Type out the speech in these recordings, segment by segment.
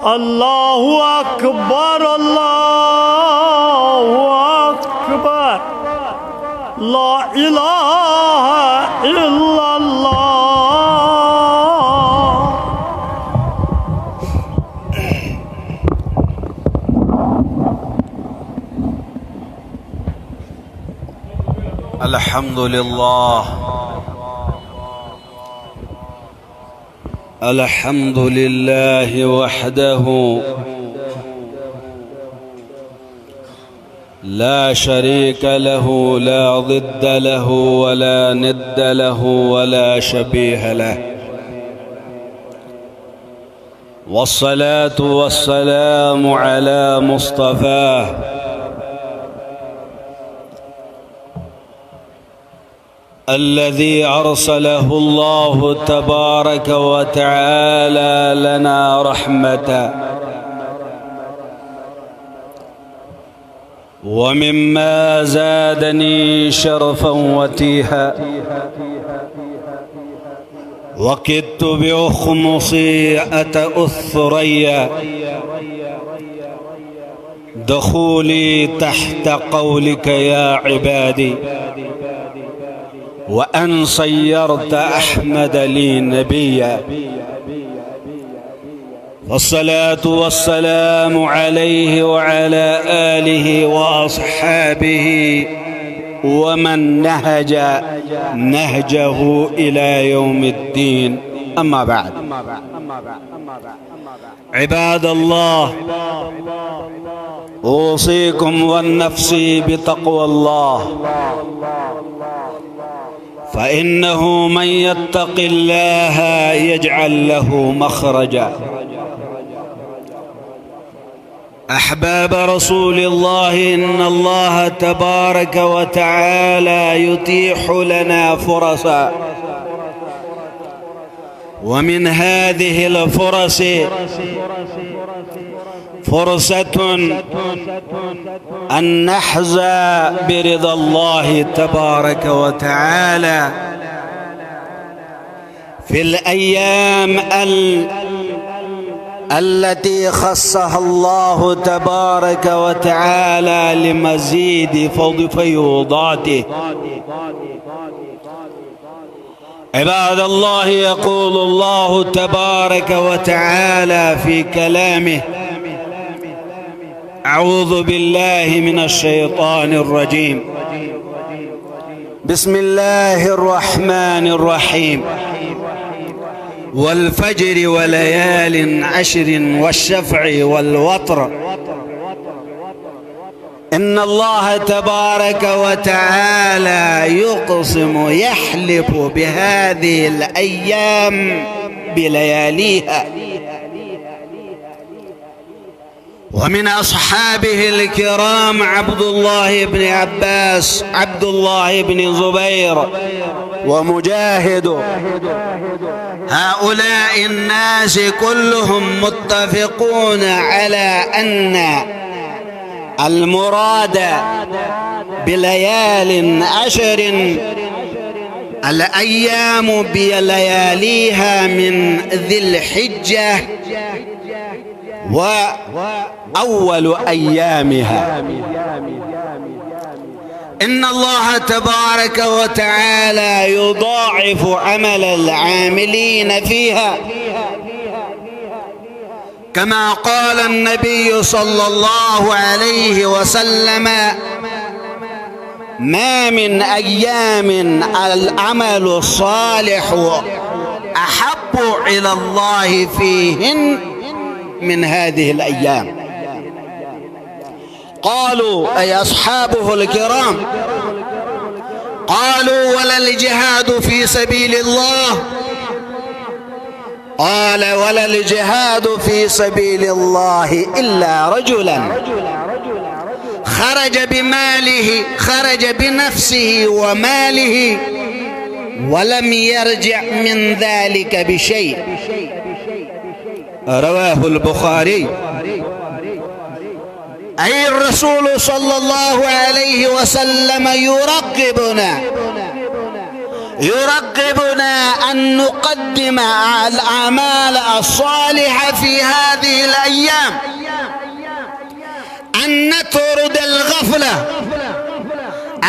الله أكبر الله أكبر لا إله إلا الله. الحمد لله الحمد لله وحده لا شريك له لا ضد له ولا ند له ولا شبيه له، والصلاة والسلام على مصطفاه الذي أرسله الله تبارك وتعالى لنا رحمة. ومما زادني شرفا وتيها وكدت بأخمصي الثريا دخولي تحت قولك يا عبادي، وأن صيرت أحمد لي نبيا. والصلاة والسلام عليه وعلى آله وأصحابه ومن نهج نهجه إلى يوم الدين. أما بعد، عباد الله، أوصيكم والنفسي بتقوى الله، فإنه من يتق الله يجعل له مخرجا. أحباب رسول الله، إن الله تبارك وتعالى يتيح لنا فرصا، ومن هذه الفرص فرصة أن نحظى برضا الله تبارك وتعالى في الأيام التي خصها الله تبارك وتعالى لمزيد فيوضاته. عباد الله، يقول الله تبارك وتعالى في كلامه: أعوذ بالله من الشيطان الرجيم، بسم الله الرحمن الرحيم: والفجر وليال عشر والشفع والوتر. إن الله تبارك وتعالى يقسم يحلف بهذه الأيام بلياليها. ومن أصحابه الكرام عبد الله بن عباس، عبد الله بن زبير، ومجاهد. هؤلاء الناس كلهم متفقون على أن المراد بليال عشر الأيام بلياليها من ذي الحجة وأول أيامها. إن الله تبارك وتعالى يضاعف عمل العاملين فيها، كما قال النبي صلى الله عليه وسلم: ما من أيام العمل الصالح أحب إلى الله فيهن من هذه الأيام. قالوا أي أصحابه الكرام، قالوا: ولا الجهاد في سبيل الله؟ قال: ولا الجهاد في سبيل الله إلا رجلا خرج بماله، خرج بنفسه وماله، ولم يرجع من ذلك بشيء. رواه البخاري. أي الرسول صلى الله عليه وسلم يرغبنا يرغبنا أن نقدم الأعمال الصالحة في هذه الأيام، أن نطرد الغفلة،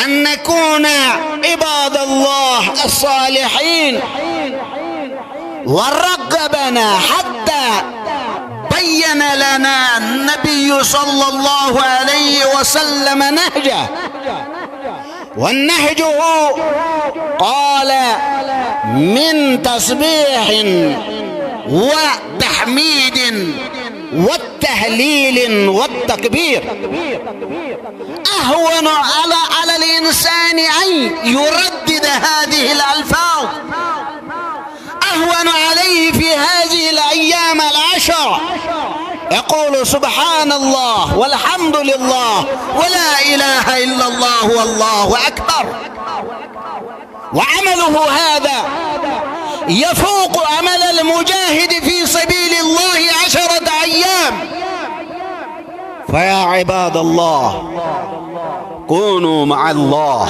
أن نكون عباد الله الصالحين. ورغبنا حتى بين لنا النبي صلى الله عليه وسلم نهجه، والنهج قال من تسبيح وتحميد والتهليل والتكبير. أهون على الإنسان أن يردد هذه الألفاظ، أهون عليه في هذه الأيام العشر يقول سبحان الله والحمد لله ولا إله إلا الله والله أكبر، وعمله هذا يفوق عمل المجاهد في سبيل الله 10 أيام. فيا عباد الله كونوا مع الله،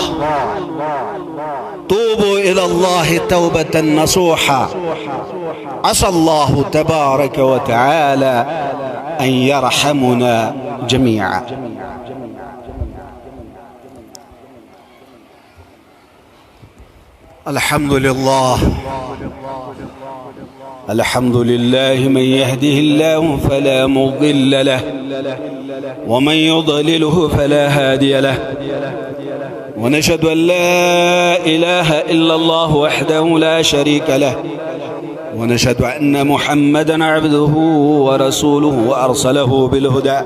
توبوا إلى الله توبة نصوحا. عسى الله تبارك وتعالى أن يرحمنا جميعا. الحمد لله، الحمد لله من يهده الله فلا مضل له ومن يضلله فلا هادي له، ونشهد أن لا إله إلا الله وحده لا شريك له، ونشهد أن محمدًا عبده ورسوله وأرسله بالهدى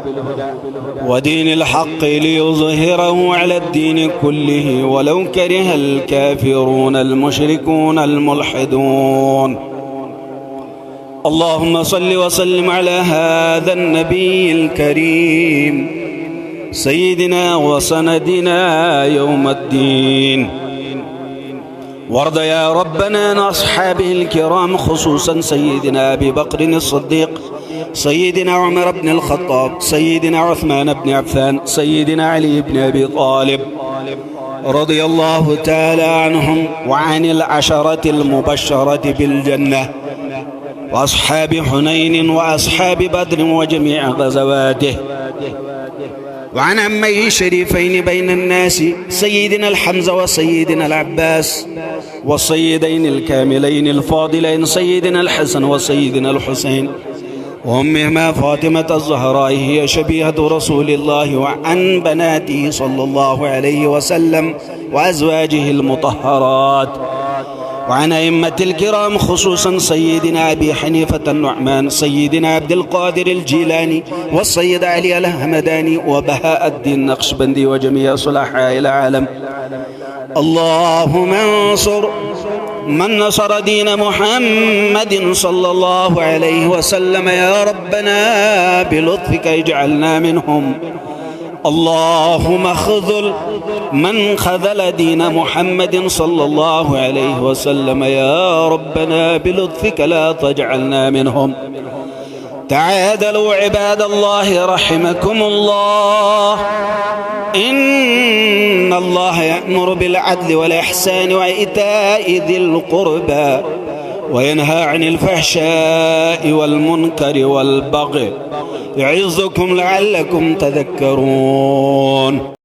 ودين الحق ليظهره على الدين كله ولو كره الكافرون المشركون الملحدون. اللهم صل وسلم على هذا النبي الكريم سيدنا وسندنا يوم الدين. وارض يا ربنا عن أصحابه الكرام، خصوصا سيدنا أبي بكر الصديق، سيدنا عمر بن الخطاب، سيدنا عثمان بن عفان، سيدنا علي بن أبي طالب، رضي الله تعالى عنهم وعن العشرة المبشرة بالجنة، وأصحاب حنين وأصحاب بدر وجميع غزواته، وعن عميه الشريفين بين الناس سيدنا الحمزة وسيدنا العباس، والسيدين الكاملين الفاضلين سيدنا الحسن وسيدنا الحسين، وأمهما فاطمة الزهراء هي شبيهة رسول الله، وعن بناته صلى الله عليه وسلم وأزواجه المطهرات، وعن أئمة الكرام خصوصا سيدنا أبي حنيفة النعمان، سيدنا عبد القادر الجيلاني، والسيد علي الهمداني، وبهاء الدين النقشبندي، وجميع صلحاء العالم. اللهم انصر من نصر دين محمد صلى الله عليه وسلم يا ربنا بلطفك اجعلنا منهم. اللهم اخذل من خذل دين محمد صلى الله عليه وسلم يا ربنا بلطفك لا تجعلنا منهم. تعادلوا عباد الله رحمكم الله، إن الله يأمر بالعدل والإحسان وإيتاء ذي القربى وينهى عن الفحشاء والمنكر والبغي، يعظكم لعلكم تذكرون.